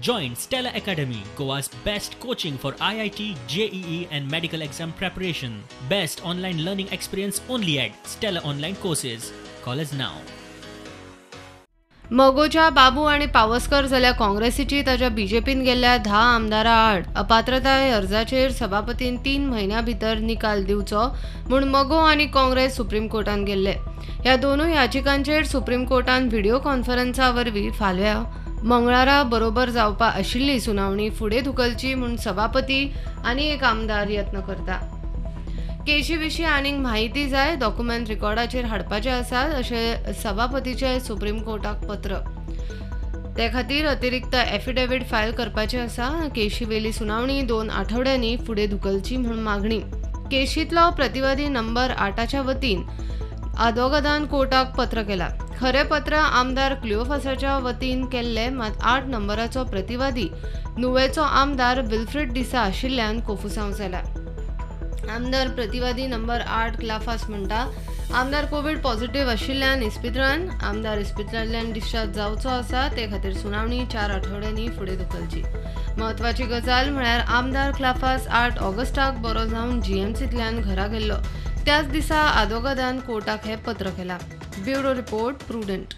Join Stella Academy, Goa's best coaching for IIT, JEE and medical exam preparation. Best online learning experience only at Stella Online Courses. Call us now. मगोच्या बाबू आणि पावसकर जाल्यार काँग्रेसीची ताच्या बीजेपीन गेल्ल्या 10 आमदारां आड अपात्रताय अर्जाचेर सभापतीन 3 म्हयन्यां भितर निकाल दिवचो म्हूण मगो आनी काँग्रेस सुप्रीम कोर्टान गेल्ले. ह्या दोनूय याचिकांचेर सुप्रीम कोर्टान व्हिडिओ कॉन्फरन्सा वरवीं फाल्यां मंगळारा बरोबर जावपा आशिल्ली सुनावणी फुडें धुकलची म्हूण सभापती आनी एक आमदार यत्न करता. केशी विशीं आनीक म्हायती जाय डॉक्युमेंट रिकॉर्डाचेर हाडपाचे आसात अशें सभापतीचें सुप्रीम कोर्टाक पत्र. ते खातीर अतिरिक्त एफिडेविट फायल करपाचें आसा. केशी वेली सुनावणी 2 आठवड्यांनी फुडें धुकलची म्हूण मागणी. केशींतलो प्रतिवादी नंबर 8च्या वतीन आदवोगादान कोर्टाक पत्र केलां. खरें पत्र आमदार क्लिओफासाच्या वतीन केल्ले, मात 8 नंबराचो प्रतिवादी नुवेचो आमदार विल्फ्रीड डिसा आशिल्ल्यान कोफुसांव जाला. आमदार प्रतिवादी नंबर 8 क्लाफास म्हणटा आमदार कोविड पॉझिटिव्ह आशिल्ल्यान इस्पितळान आमदार इस्पितळांतल्यान डिस्चार्ज जावचो आसा. ते खातीर सुनावणी 4 आठवड्यांनी फुडें धुकलची. म्हत्वाची गजाल म्हळ्यार आमदार क्लाफास 8 ऑगस्टाक बरो जावन जीएमसींतल्यान घरा गेल्लो. त्याच दिसा आदवोगादान कोर्टाक हें पत्र केलां. Bureau report prudent.